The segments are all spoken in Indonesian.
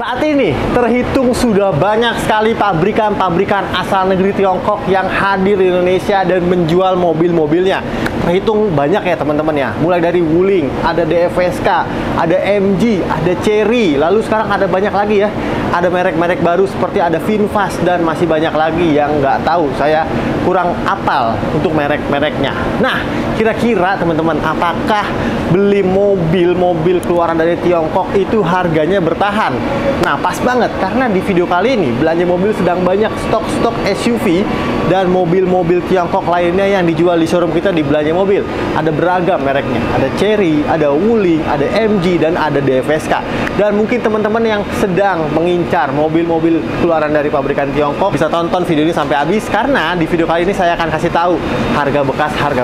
Saat ini terhitung sudah banyak sekali pabrikan-pabrikan asal negeri Tiongkok yang hadir di Indonesia dan menjual mobil-mobilnya. Terhitung banyak ya teman-teman ya. Mulai dari Wuling, ada DFSK, ada MG, ada Chery, lalu sekarang ada banyak lagi ya. Ada merek-merek baru seperti ada VinFast dan masih banyak lagi yang nggak tahu. Saya kurang apal untuk merek-mereknya. Nah, kira-kira teman-teman, apakah beli mobil-mobil keluaran dari Tiongkok itu harganya bertahan? Nah, pas banget karena di video kali ini Belanja Mobil sedang banyak stok-stok SUV dan mobil-mobil Tiongkok lainnya yang dijual di showroom kita di Belanja Mobil. Ada beragam mereknya, ada Chery, ada Wuling, ada MG, dan ada DFSK. Dan mungkin teman-teman yang sedang mengincar mobil-mobil keluaran dari pabrikan Tiongkok bisa tonton video ini sampai habis, karena di video kali ini saya akan kasih tahu harga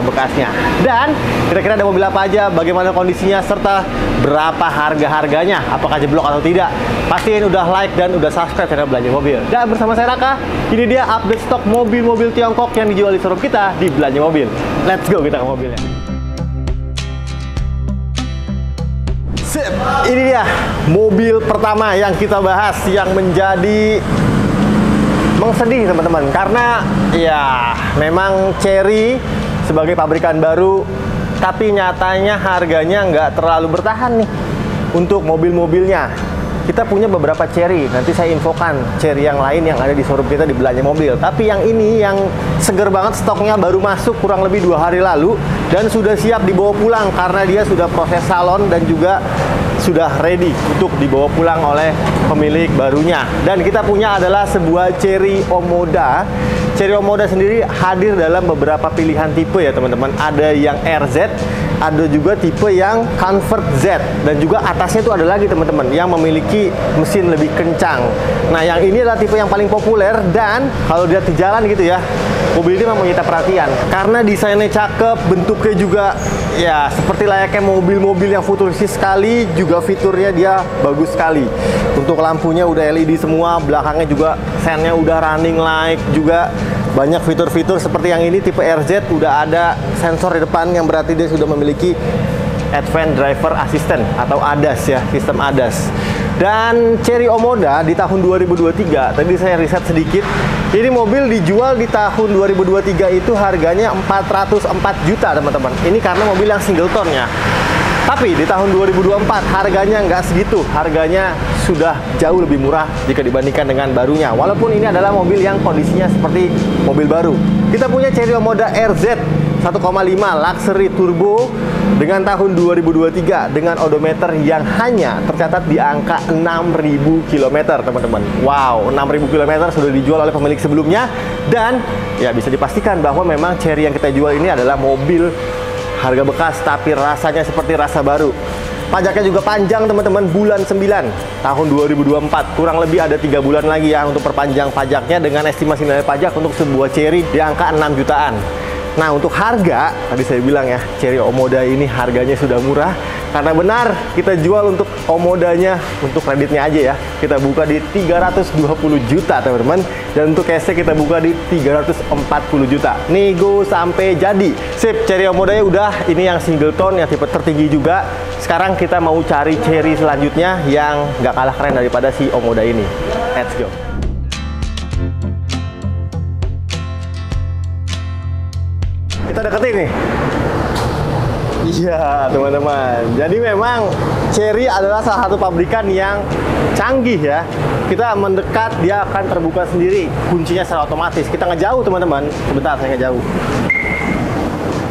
bekasnya. Dan kira-kira ada mobil apa aja, bagaimana kondisinya, serta berapa harga-harganya, apakah jeblok atau tidak. Pastiin udah like dan udah subscribe channel Belanja Mobil. Dan bersama saya Raka, ini dia update stok mobil-mobil Tiongkok yang dijual di showroom kita di Belanja Mobil. Let's go kita ke mobilnya. Sip, ini dia mobil pertama yang kita bahas yang menjadi sedih teman-teman, karena ya memang Chery sebagai pabrikan baru, tapi nyatanya harganya nggak terlalu bertahan nih untuk mobil-mobilnya. Kita punya beberapa Chery, nanti saya infokan Chery yang lain yang ada di showroom kita di Belanja Mobil. Tapi yang ini yang seger banget, stoknya baru masuk kurang lebih 2 hari lalu dan sudah siap dibawa pulang karena dia sudah proses salon dan juga sudah ready untuk dibawa pulang oleh pemilik barunya. Dan kita punya adalah sebuah Chery Omoda. Chery Omoda sendiri hadir dalam beberapa pilihan tipe ya teman-teman. Ada yang RZ, ada juga tipe yang Convert Z, dan juga atasnya itu ada lagi teman-teman yang memiliki mesin lebih kencang. Nah, yang ini adalah tipe yang paling populer, dan kalau dilihat di jalan gitu ya, mobil ini memang menyita perhatian karena desainnya cakep, bentuknya juga ya seperti layaknya mobil-mobil yang futuristis sekali, juga fiturnya dia bagus sekali. Untuk lampunya udah LED semua, belakangnya juga sennya udah running light, juga banyak fitur-fitur seperti yang ini tipe RZ udah ada sensor di depan yang berarti dia sudah memiliki Advanced Driver Assistant atau ADAS ya, sistem ADAS. Dan Chery Omoda di tahun 2023, tadi saya riset sedikit, ini mobil dijual di tahun 2023 itu harganya 404 juta teman-teman. Ini karena mobil yang single tone ya. Tapi di tahun 2024 harganya nggak segitu, harganya sudah jauh lebih murah jika dibandingkan dengan barunya. Walaupun ini adalah mobil yang kondisinya seperti mobil baru. Kita punya Chery Omoda RZ 1,5 Luxury Turbo dengan tahun 2023 dengan odometer yang hanya tercatat di angka 6.000 km teman-teman. Wow, 6.000 km sudah dijual oleh pemilik sebelumnya, dan ya bisa dipastikan bahwa memang Chery yang kita jual ini adalah mobil harga bekas tapi rasanya seperti rasa baru. Pajaknya juga panjang teman-teman, bulan 9 tahun 2024. Kurang lebih ada 3 bulan lagi ya untuk perpanjang pajaknya, dengan estimasi nilai pajak untuk sebuah Chery di angka 6 jutaan. Nah, untuk harga, tadi saya bilang ya, Chery Omoda ini harganya sudah murah karena benar kita jual untuk Omodanya, untuk kreditnya aja ya. Kita buka di 320 juta teman-teman, dan untuk cashnya kita buka di 340 juta. Nego sampai jadi. Sip, Chery Omodanya udah, ini yang single tone yang tipe tertinggi juga. Sekarang kita mau cari Chery selanjutnya yang nggak kalah keren daripada si Omoda ini. Let's go. Kita deketin nih. Iya teman-teman, jadi memang Chery adalah salah satu pabrikan yang canggih ya. Kita mendekat, dia akan terbuka sendiri, kuncinya secara otomatis. Kita ngejauh teman-teman, sebentar saya ngejauh,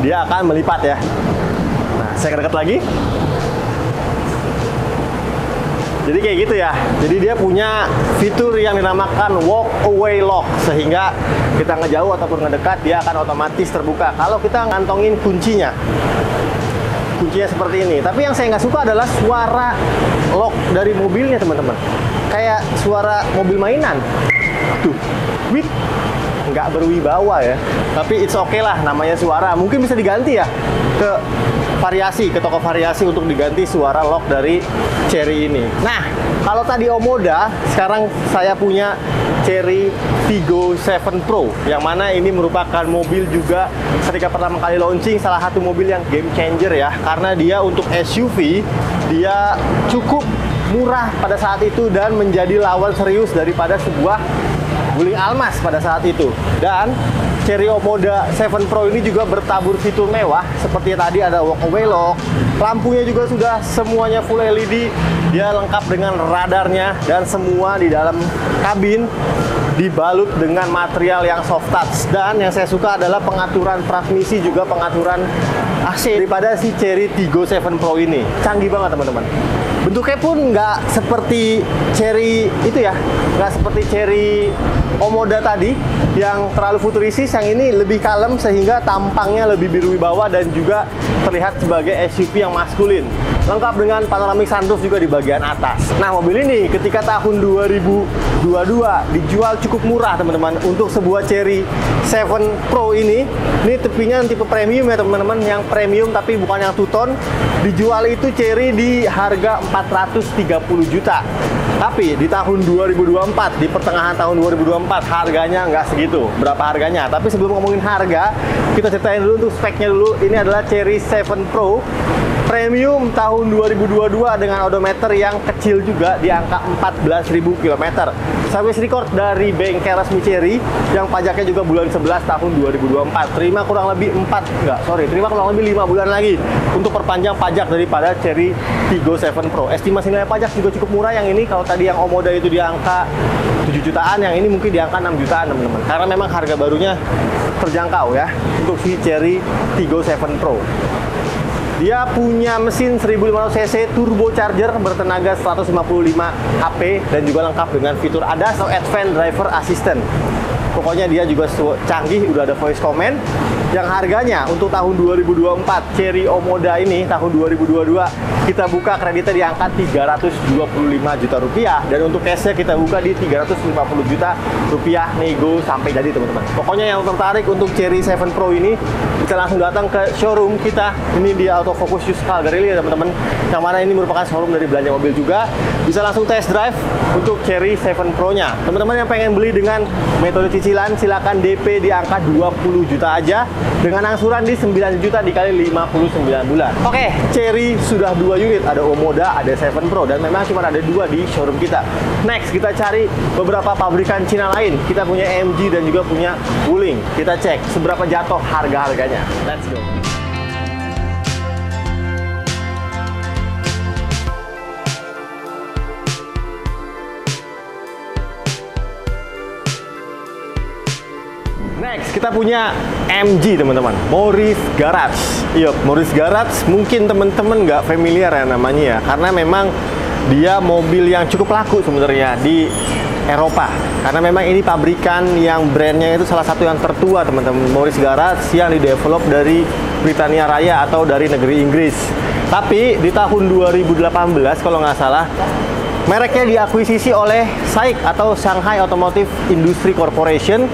dia akan melipat ya. Nah, saya dekat lagi. Jadi kayak gitu ya. Jadi dia punya fitur yang dinamakan walk away lock, sehingga kita ngejauh ataupun ngedekat dia akan otomatis terbuka kalau kita ngantongin kuncinya. Kuncinya seperti ini. Tapi yang saya nggak suka adalah suara lock dari mobilnya teman-teman. Kayak suara mobil mainan. Tuh, wih, nggak berwibawa ya. Tapi it's okay lah, namanya suara. Mungkin bisa diganti ya ke variasi, ke toko variasi untuk diganti suara lock dari Chery ini. Nah, kalau tadi Omoda, sekarang saya punya Chery Tiggo 7 Pro, yang mana ini merupakan mobil juga ketika pertama kali launching salah satu mobil yang game changer ya, karena dia untuk SUV dia cukup murah pada saat itu dan menjadi lawan serius daripada sebuah Wuling Almas pada saat itu. Dan Chery Omoda 7 Pro ini juga bertabur fitur mewah seperti tadi ada walk-away lock, lampunya juga sudah semuanya full LED, dia lengkap dengan radarnya dan semua di dalam kabin dibalut dengan material yang soft touch. Dan yang saya suka adalah pengaturan transmisi juga pengaturan AC daripada si Chery Tiggo 7 Pro ini. Canggih banget teman-teman. Bentuknya pun nggak seperti Chery itu ya, nggak seperti Chery Omoda tadi yang terlalu futuristis. Yang ini lebih kalem sehingga tampangnya lebih berwibawa dan juga terlihat sebagai SUV yang maskulin. Lengkap dengan panoramic sunroof juga di bagian atas. Nah, mobil ini ketika tahun 2022 dijual cukup murah teman-teman. Untuk sebuah Chery 7 Pro ini tepinya tipe premium ya teman-teman, yang premium tapi bukan yang two-tone. Dijual itu Chery di harga 430 juta. Tapi di tahun 2024, di pertengahan tahun 2024 harganya nggak segitu. Berapa harganya? Tapi sebelum ngomongin harga, kita ceritain dulu untuk speknya dulu. Ini adalah Chery 7 Pro premium tahun 2022 dengan odometer yang kecil juga di angka 14.000 km. Service record dari bengkel resmi Chery yang pajaknya juga bulan 11 tahun 2024. Terima kurang lebih 5 bulan lagi untuk perpanjang pajak daripada Chery Tiggo 7 Pro. Estimasi nilai pajak juga cukup murah yang ini. Kalau tadi yang Omoda itu di angka 7 jutaan, yang ini mungkin di angka 6 jutaan teman-teman. Karena memang harga barunya terjangkau ya untuk si Chery Tiggo 7 Pro. Dia punya mesin 1500 cc turbocharger bertenaga 155 HP dan juga lengkap dengan fitur ADAS atau Advanced Driver Assistant. Pokoknya dia juga canggih, udah ada voice command. Yang harganya untuk tahun 2024 Chery Omoda ini tahun 2022 kita buka kreditnya di angka 325 juta rupiah, dan untuk cashnya kita buka di 350 juta rupiah nego sampai jadi teman-teman. Pokoknya yang tertarik untuk Chery 7 Pro ini bisa langsung datang ke showroom kita. Ini di Autofocus Used Car Gallery ya teman-teman, yang mana ini merupakan showroom dari belanja mobil juga. Bisa langsung test drive untuk Chery 7 Pro nya. Teman-teman yang pengen beli dengan metode cicilan silakan DP di angka 20 juta aja dengan angsuran di 9 juta dikali 59 bulan. Oke, Chery sudah 2 unit, ada Omoda, ada 7 Pro, dan memang cuma ada 2 di showroom kita. Next, kita cari beberapa pabrikan Cina lain. Kita punya AMG dan juga punya Wuling. Kita cek seberapa jatuh harga-harganya. Let's go. Next, kita punya MG teman-teman, Morris Garage. Yuk, Morris Garage mungkin teman-teman nggak familiar ya namanya ya, karena memang dia mobil yang cukup laku sebenarnya di Eropa. Karena memang ini pabrikan yang brandnya itu salah satu yang tertua teman-teman, Morris Garage, yang didevelop dari Britania Raya atau dari negeri Inggris. Tapi di tahun 2018 kalau nggak salah, mereknya diakuisisi oleh SAIC atau Shanghai Automotive Industry Corporation,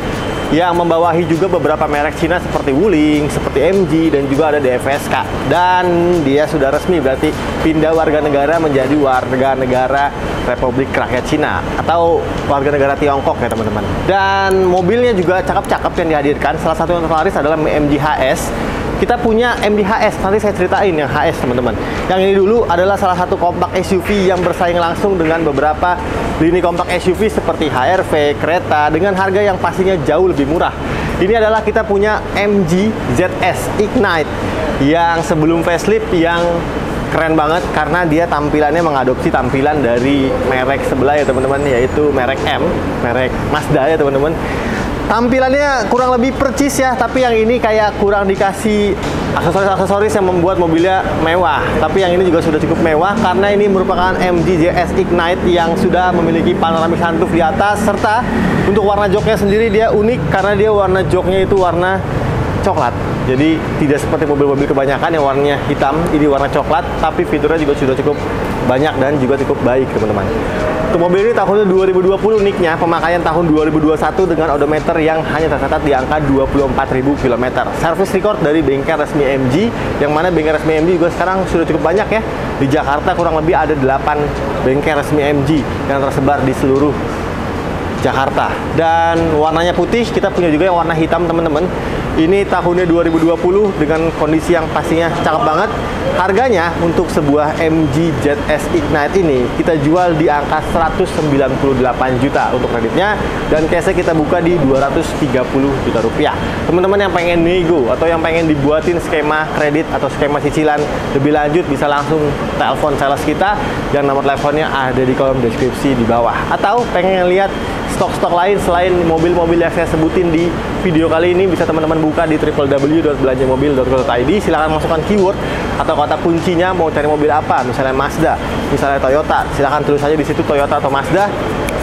yang membawahi juga beberapa merek Cina seperti Wuling, seperti MG, dan juga ada DFSK. Dan dia sudah resmi berarti pindah warga negara menjadi warga negara Republik Rakyat Cina atau warga negara Tiongkok ya teman-teman. Dan mobilnya juga cakep-cakep yang dihadirkan. Salah satu yang terlaris adalah MG HS. Kita punya MG HS, nanti saya ceritain yang HS teman-teman. Yang ini dulu adalah salah satu kompak SUV yang bersaing langsung dengan beberapa lini kompak SUV seperti HR-V, Creta, dengan harga yang pastinya jauh lebih murah. Ini adalah kita punya MG ZS Ignite yang sebelum facelift, yang keren banget karena dia tampilannya mengadopsi tampilan dari merek sebelah ya teman-teman, yaitu merek M, merek Mazda ya teman-teman. Tampilannya kurang lebih percis ya, tapi yang ini kayak kurang dikasih aksesoris-aksesoris yang membuat mobilnya mewah. Tapi yang ini juga sudah cukup mewah karena ini merupakan MG ZS Ignite yang sudah memiliki panoramic sunroof di atas, serta untuk warna joknya sendiri dia unik karena dia warna joknya itu warna coklat. Jadi tidak seperti mobil-mobil kebanyakan yang warnanya hitam, ini warna coklat, tapi fiturnya juga sudah cukup banyak dan juga cukup baik teman-teman. Untuk mobil ini tahunnya 2020, nicknya pemakaian tahun 2021 dengan odometer yang hanya tercatat di angka 24.000 km. Service record dari bengkel resmi MG, yang mana bengkel resmi MG juga sekarang sudah cukup banyak ya. Di Jakarta kurang lebih ada 8 bengkel resmi MG yang tersebar di seluruh Jakarta. Dan warnanya putih, kita punya juga yang warna hitam teman-teman. Ini tahunnya 2020 dengan kondisi yang pastinya cakep banget. Harganya untuk sebuah MG ZS Ignite ini kita jual di angka 198 juta untuk kreditnya, dan cashnya kita buka di 230 juta rupiah. Teman-teman yang pengen nego atau yang pengen dibuatin skema kredit atau skema cicilan lebih lanjut bisa langsung telepon sales kita yang nomor teleponnya ada di kolom deskripsi di bawah. Atau pengen lihat stok-stok lain selain mobil-mobil yang saya sebutin di video kali ini, bisa teman-teman buka di www.belanjamobil.co.id. Silahkan masukkan keyword atau kata kuncinya mau cari mobil apa, misalnya Mazda, misalnya Toyota, silahkan tulis saja di situ Toyota atau Mazda.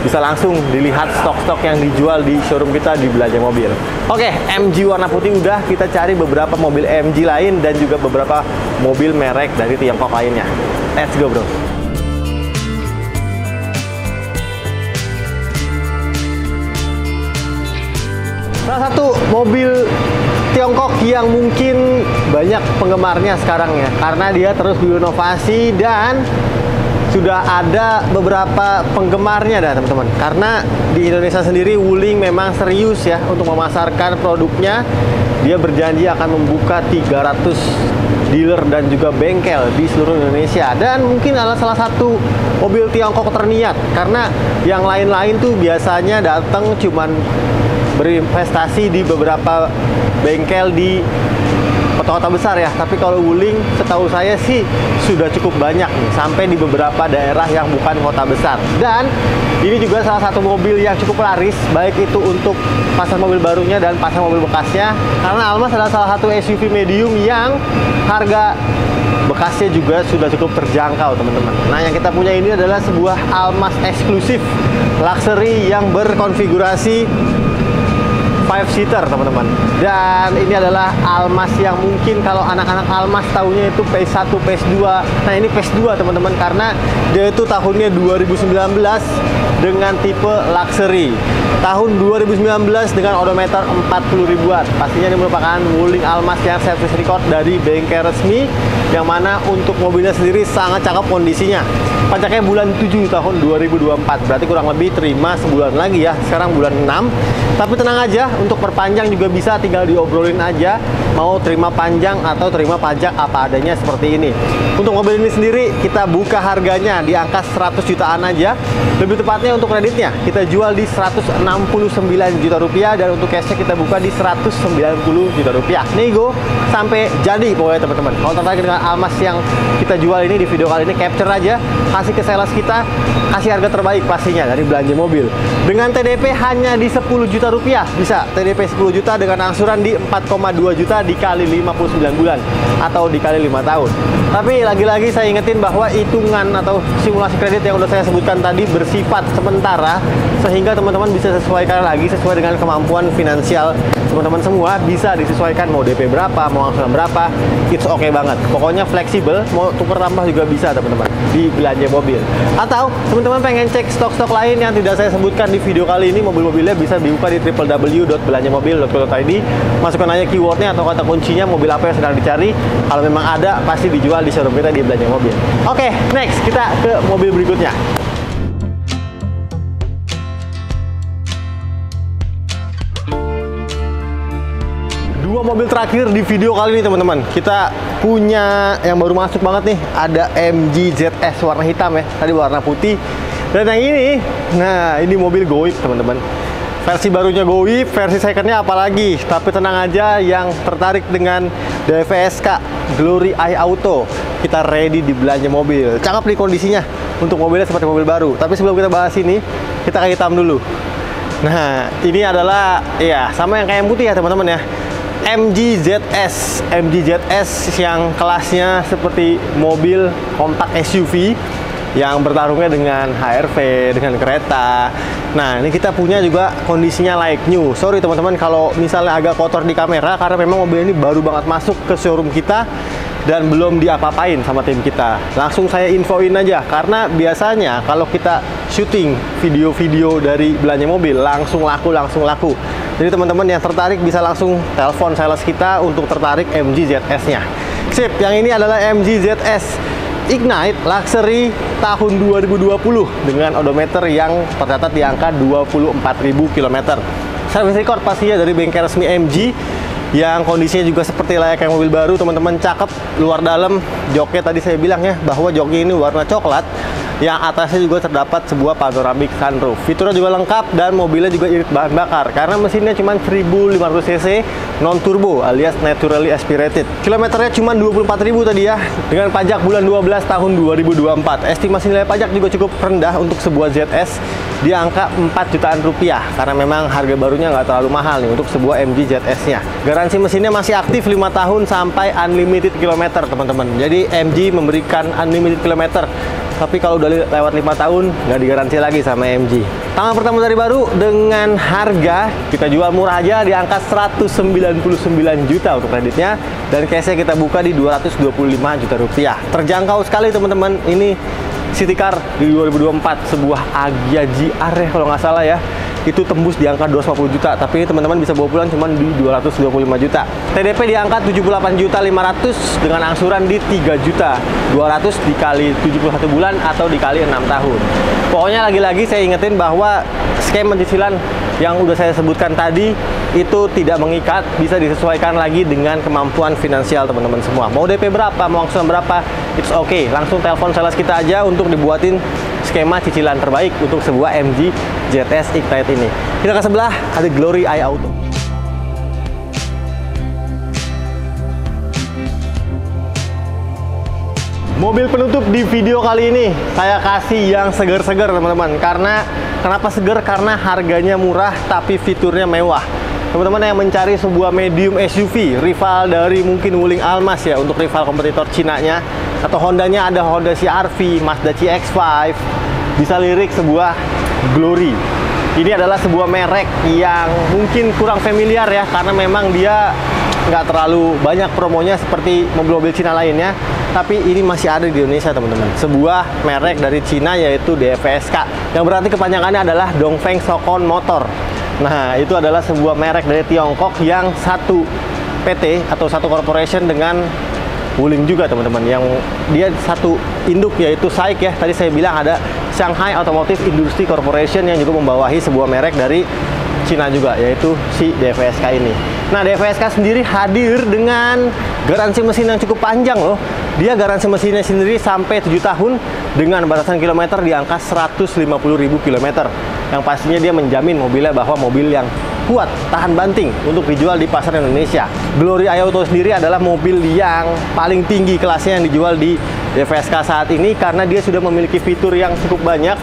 Bisa langsung dilihat stok-stok yang dijual di showroom kita di Belanja Mobil. Oke, MG warna putih udah, kita cari beberapa mobil MG lain dan juga beberapa mobil merek dari Tiongkok lainnya. Let's go, bro. Salah satu mobil Tiongkok yang mungkin banyak penggemarnya sekarang ya, karena dia terus berinovasi dan sudah ada beberapa penggemarnya dah teman-teman. Karena di Indonesia sendiri Wuling memang serius ya untuk memasarkan produknya. Dia berjanji akan membuka 300 dealer dan juga bengkel di seluruh Indonesia, dan mungkin adalah salah satu mobil Tiongkok terniat, karena yang lain-lain tuh biasanya datang cuman berinvestasi di beberapa bengkel di kota-kota besar ya, tapi kalau Wuling setahu saya sih sudah cukup banyak nih, sampai di beberapa daerah yang bukan kota besar. Dan ini juga salah satu mobil yang cukup laris, baik itu untuk pasar mobil barunya dan pasar mobil bekasnya, karena Almas adalah salah satu SUV medium yang harga bekasnya juga sudah cukup terjangkau teman-teman. Nah, yang kita punya ini adalah sebuah Almas eksklusif luxury yang berkonfigurasi 5-seater teman-teman. Dan ini adalah Almas yang mungkin kalau anak-anak Almas tahunya itu PS1, PS2. Nah, ini PS2 teman-teman, karena dia itu tahunnya 2019 dengan tipe luxury. Tahun 2019 dengan odometer 40 ribuan. Pastinya ini merupakan Wuling Almas yang service record dari bengkel resmi, yang mana untuk mobilnya sendiri sangat cakep kondisinya. Pajaknya bulan 7 tahun 2024, berarti kurang lebih terima sebulan lagi ya. Sekarang bulan 6. Tapi tenang aja, untuk perpanjang juga bisa, tinggal diobrolin aja mau terima panjang atau terima pajak apa adanya seperti ini. Untuk mobil ini sendiri kita buka harganya di angka 100 jutaan aja. Lebih tepatnya untuk kreditnya kita jual di 169 juta rupiah, dan untuk cashnya kita buka di 190 juta rupiah. Nego sampai jadi pokoknya teman-teman. Kalau tertarik dengan Almas yang kita jual ini di video kali ini, capture aja, kasih ke sales kita, kasih harga terbaik pastinya dari Belanja Mobil. Dengan TDP hanya di 10 juta rupiah, bisa TDP 10 juta dengan angsuran di 4,2 juta dikali 59 bulan atau dikali 5 tahun. Tapi lagi-lagi saya ingetin bahwa hitungan atau simulasi kredit yang udah saya sebutkan tadi bersifat sementara, sehingga teman-teman bisa sesuaikan lagi sesuai dengan kemampuan finansial teman-teman semua. Bisa disesuaikan mau DP berapa, mau angsuran berapa, it's okay banget. Pokoknya fleksibel, mau tuker tambah juga bisa teman-teman di Belanja Mobil. Atau teman-teman pengen cek stok-stok lain yang tidak saya sebutkan di video kali ini, mobil-mobilnya bisa dibuka di www.belanjamobil.co.id. Masukkan aja keywordnya atau kata kuncinya mobil apa yang sedang dicari. Kalau memang ada, pasti dijual di showroom kita di Belanja Mobil. Oke, next kita ke mobil berikutnya. Dua mobil terakhir di video kali ini teman-teman, kita punya yang baru masuk banget nih, ada MG ZS warna hitam ya, tadi warna putih. Dan yang ini, nah ini mobil goib teman-teman. Versi barunya goib, versi secondnya apalagi. Tapi tenang aja, yang tertarik dengan DVSK Glory Eye Auto, kita ready di Belanja Mobil. Cakep nih kondisinya, untuk mobilnya seperti mobil baru. Tapi sebelum kita bahas ini, kita ke hitam dulu. Nah, ini adalah ya sama yang kayak yang putih ya teman-teman ya, MG ZS. MG ZS yang kelasnya seperti mobil kompak SUV yang bertarungnya dengan HRV, dengan kereta. Nah, ini kita punya juga kondisinya like new. Sorry teman-teman kalau misalnya agak kotor di kamera, karena memang mobil ini baru banget masuk ke showroom kita dan belum diapa-apain sama tim kita. Langsung saya infoin aja, karena biasanya kalau kita syuting video-video dari Belanja Mobil langsung laku. Jadi teman-teman yang tertarik bisa langsung telepon sales kita untuk tertarik MG ZS-nya. Sip, yang ini adalah MG ZS Ignite Luxury tahun 2020 dengan odometer yang tercatat di angka 24.000 km. Service record pastinya dari bengkel resmi MG. yang kondisinya juga seperti layaknya mobil baru teman-teman, cakep luar dalam. Joknya tadi saya bilang ya bahwa joknya ini warna coklat, yang atasnya juga terdapat sebuah panoramic sunroof. Fiturnya juga lengkap dan mobilnya juga irit bahan bakar karena mesinnya cuma 1500 cc non turbo alias naturally aspirated. Kilometernya cuma 24.000 tadi ya, dengan pajak bulan 12 tahun 2024. Estimasi nilai pajak juga cukup rendah untuk sebuah ZS di angka 4 jutaan rupiah karena memang harga barunya nggak terlalu mahal nih untuk sebuah MG ZS-nya. Garansi mesinnya masih aktif 5 tahun sampai unlimited kilometer teman-teman. Jadi MG memberikan unlimited kilometer. Tapi kalau udah lewat 5 tahun, nggak digaransi lagi sama MG. Tangan pertama dari baru dengan harga kita jual murah aja di angka 199 juta untuk kreditnya. Dan cashnya kita buka di 225 juta rupiah. Terjangkau sekali teman-teman. Ini City Car di 2024, sebuah Agya GR ya kalau nggak salah ya. Itu tembus di angka 250 juta, tapi teman-teman bisa bawa pulang cuma di 225 juta. TDP di angka 78.500.000 dengan angsuran di 3.200.000 dikali 71 bulan atau dikali 6 tahun. Pokoknya lagi-lagi saya ingetin bahwa skema cicilan yang udah saya sebutkan tadi itu tidak mengikat, bisa disesuaikan lagi dengan kemampuan finansial teman-teman semua. Mau DP berapa, mau angsuran berapa, it's okay. Langsung telepon sales kita aja untuk dibuatin skema cicilan terbaik untuk sebuah MG ZS X-Trail ini. Kita ke sebelah ada Glory Eye Auto. Mobil penutup di video kali ini saya kasih yang seger-seger teman-teman. Karena kenapa seger? Karena harganya murah tapi fiturnya mewah. Teman-teman yang mencari sebuah medium SUV, rival dari mungkin Wuling Almas ya, untuk rival kompetitor Cina-nya, atau Hondanya ada Honda CR-V, Mazda CX-5, bisa lirik sebuah Glory. Ini adalah sebuah merek yang mungkin kurang familiar ya, karena memang dia nggak terlalu banyak promonya seperti mobil-mobil Cina lainnya. Tapi ini masih ada di Indonesia teman-teman. Sebuah merek dari Cina yaitu DFSK, yang berarti kepanjangannya adalah Dongfeng Sokon Motor. Nah, itu adalah sebuah merek dari Tiongkok yang satu PT atau satu corporation dengan Wuling juga teman-teman, yang dia satu induk yaitu SAIC ya. Tadi saya bilang ada Shanghai Automotive Industry Corporation yang juga membawahi sebuah merek dari Cina juga, yaitu si DFSK ini. Nah, DFSK sendiri hadir dengan garansi mesin yang cukup panjang loh. Dia garansi mesinnya sendiri sampai 7 tahun dengan batasan kilometer di angka 150.000 kilometer. Yang pastinya dia menjamin mobilnya bahwa mobil yang kuat, tahan banting untuk dijual di pasar Indonesia. Glory Eye Auto sendiri adalah mobil yang paling tinggi kelasnya yang dijual di DFSK saat ini karena dia sudah memiliki fitur yang cukup banyak.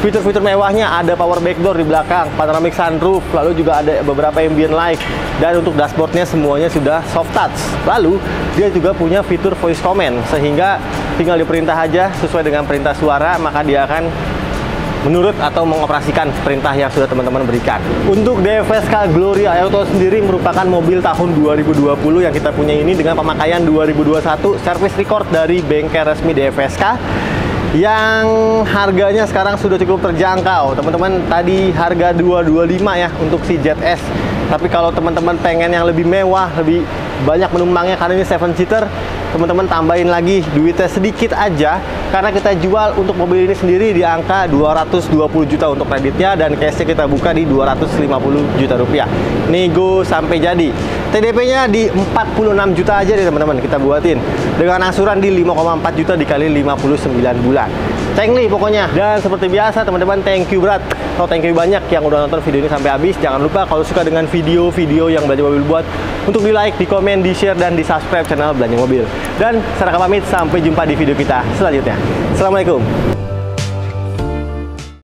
Fitur-fitur mewahnya ada power back door di belakang, panoramic sunroof, lalu juga ada beberapa ambient light, dan untuk dashboardnya semuanya sudah soft touch. Lalu dia juga punya fitur voice command, sehingga tinggal diperintah aja sesuai dengan perintah suara, maka dia akan menurut atau mengoperasikan perintah yang sudah teman-teman berikan. Untuk DFSK Glory Eye Auto sendiri merupakan mobil tahun 2020 yang kita punya ini dengan pemakaian 2021, service record dari bengkel resmi DFSK, yang harganya sekarang sudah cukup terjangkau. Teman-teman, tadi harga 225 ya untuk si ZS. Tapi kalau teman-teman pengen yang lebih mewah, lebih banyak penumpangnya karena ini 7-seater, teman-teman tambahin lagi duitnya sedikit aja karena kita jual untuk mobil ini sendiri di angka 220 juta untuk kreditnya dan cashnya kita buka di 250 juta rupiah. Nego sampai jadi. TDP-nya di 46 juta aja deh teman-teman kita buatin dengan angsuran di 5,4 juta dikali 59 bulan. Ceng nih pokoknya. Dan seperti biasa teman-teman, thank you berat. Thank you banyak yang udah nonton video ini sampai habis. Jangan lupa kalau suka dengan video-video yang Belanja Mobil buat, untuk di like, di komen, di share, dan di subscribe channel Belanja Mobil. Dan saya Raka pamit, sampai jumpa di video kita selanjutnya. Assalamualaikum.